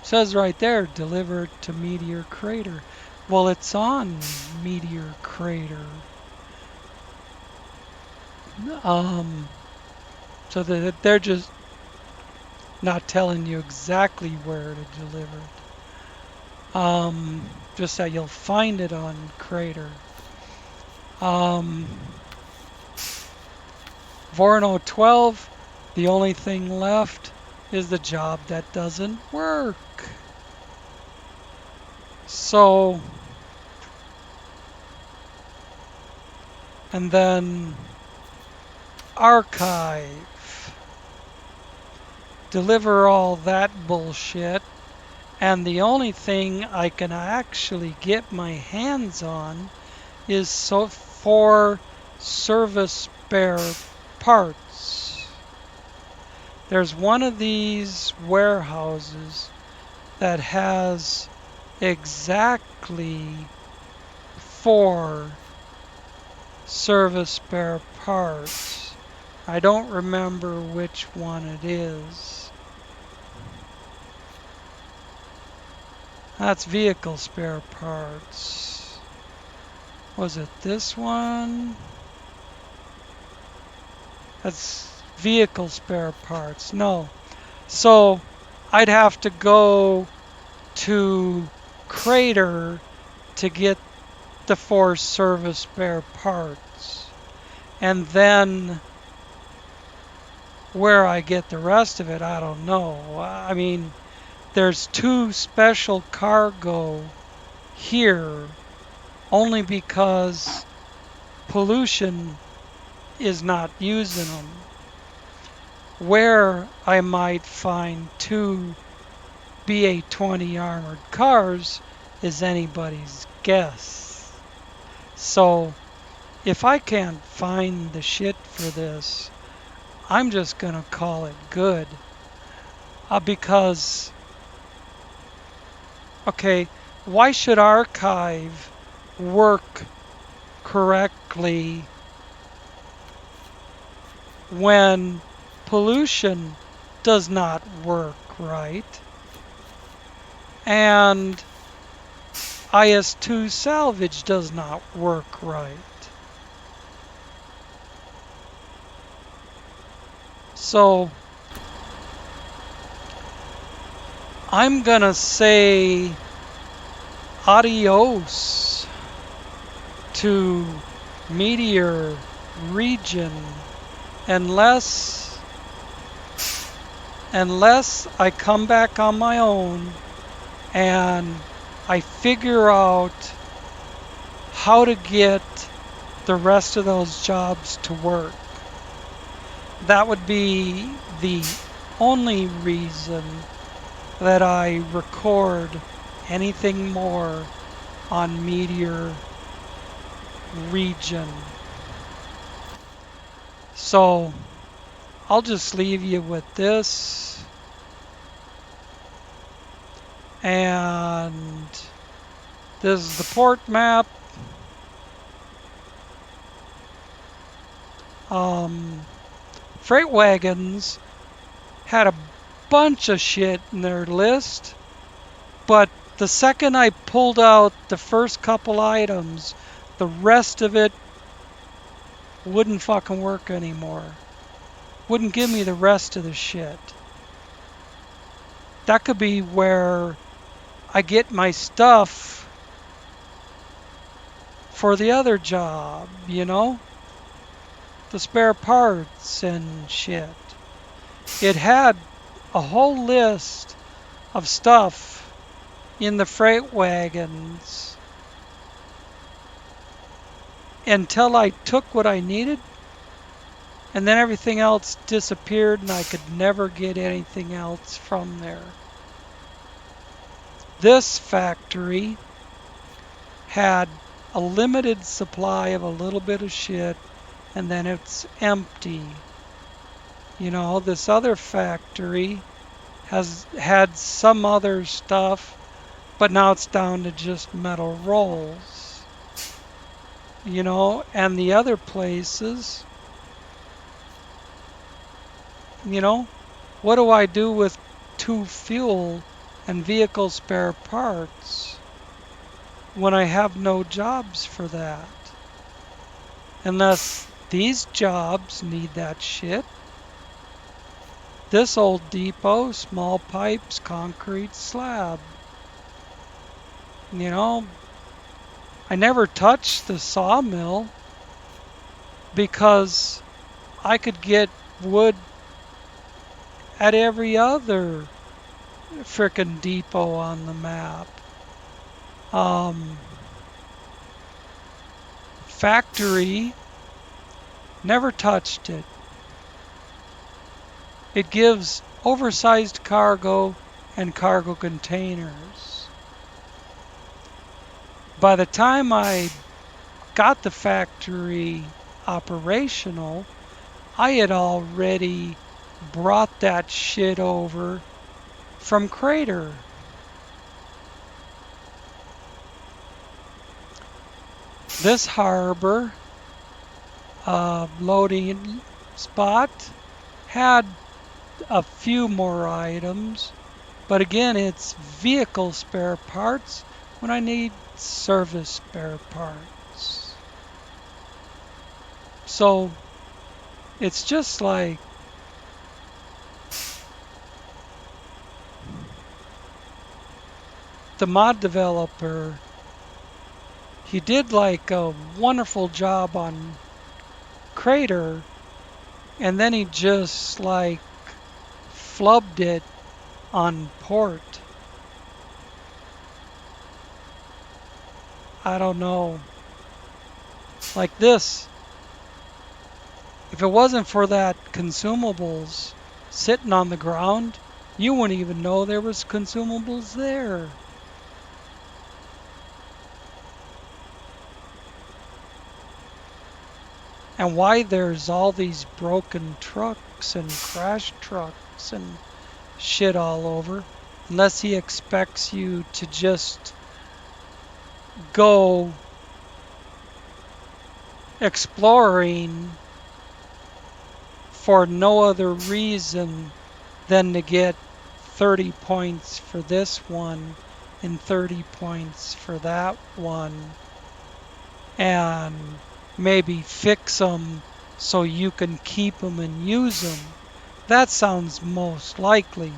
Says right there, delivered to Meteor Crater. Well, it's on Meteor Crater. So that they're just not telling you exactly where to deliver it. Just that you'll find it on Crater. Vorno 12, the only thing left is the job that doesn't work. So and then archive, deliver all that bullshit, and the only thing I can actually get my hands on is for service spare parts. There's one of these warehouses that has exactly 4 service spare parts. I don't remember which one it is. That's vehicle spare parts. Was it this one? That's vehicle spare parts. No. So I'd have to go to Crater to get the 4 service spare parts. And then where I get the rest of it, I don't know. I mean, there's 2 special cargo here only because pollution is not using them. Where I might find 2 BA-20 armored cars is anybody's guess. So if I can't find the shit for this, I'm just gonna call it good. Because, okay, why should archive work correctly when pollution does not work right and IS-2 salvage does not work right? So I'm gonna say adios to Meteor Region unless I come back on my own and I figure out how to get the rest of those jobs to work. That would be the only reason that I record anything more on Meteor Region. So I'll just leave you with this. And this is the port map. Freight wagons had a bunch of shit in their list, but the second I pulled out the first couple items, the rest of it wouldn't fucking work anymore. Wouldn't give me the rest of the shit. That could be where I get my stuff for the other job, you know? The spare parts and shit. It had a whole list of stuff in the freight wagons until I took what I needed, and then everything else disappeared and I could never get anything else from there. This factory had a limited supply of a little bit of shit, and then it's empty. You know, this other factory has had some other stuff, but now it's down to just metal rolls. You know, and the other places, you know, what do I do with 2 fuel and vehicle spare parts when I have no jobs for that? Unless these jobs need that shit. This old depot, small pipes, concrete slab. You know, I never touched the sawmill because I could get wood at every other frickin' depot on the map. Factory Never touched it. It gives oversized cargo and cargo containers. By the time I got the factory operational, I had already brought that shit over from Crater. This harbor loading spot had a few more items, but again, it's vehicle spare parts when I need service spare parts. So it's just like the mod developer, he did like a wonderful job on Crater, and then he just like flubbed it on port. I don't know. Like this, if it wasn't for that consumables sitting on the ground, you wouldn't even know there was consumables there. And why there's all these broken trucks and crash trucks and shit all over, unless he expects you to just go exploring for no other reason than to get 30 points for this one and 30 points for that one, and maybe fix them so you can keep them and use them. That sounds most likely.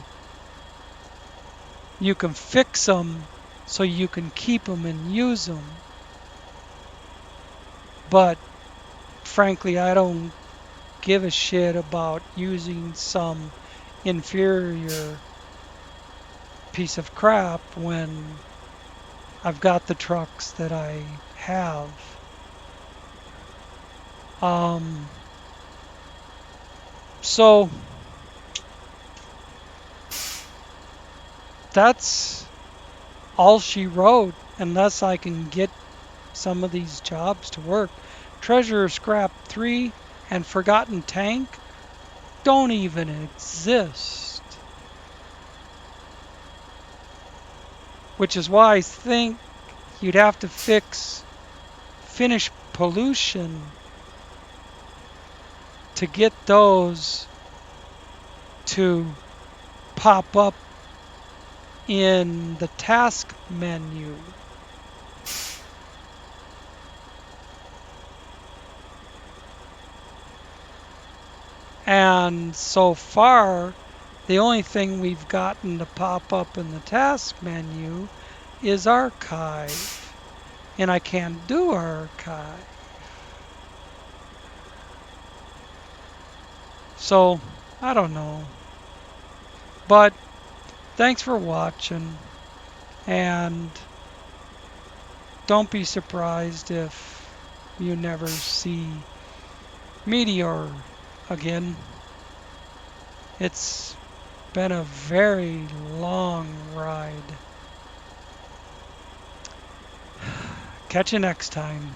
You can fix them so you can keep them and use them. But frankly, I don't give a shit about using some inferior piece of crap when I've got the trucks that I have. So that's all she wrote, unless I can get some of these jobs to work. Treasure Scrap 3 and Forgotten Tank don't even exist. Which is why I think you'd have to finish pollution to get those to pop up in the task menu. And so far, the only thing we've gotten to pop up in the task menu is archive. And I can't do archive. So, I don't know. But thanks for watching. And don't be surprised if you never see Meteor again. It's been a very long ride. Catch you next time.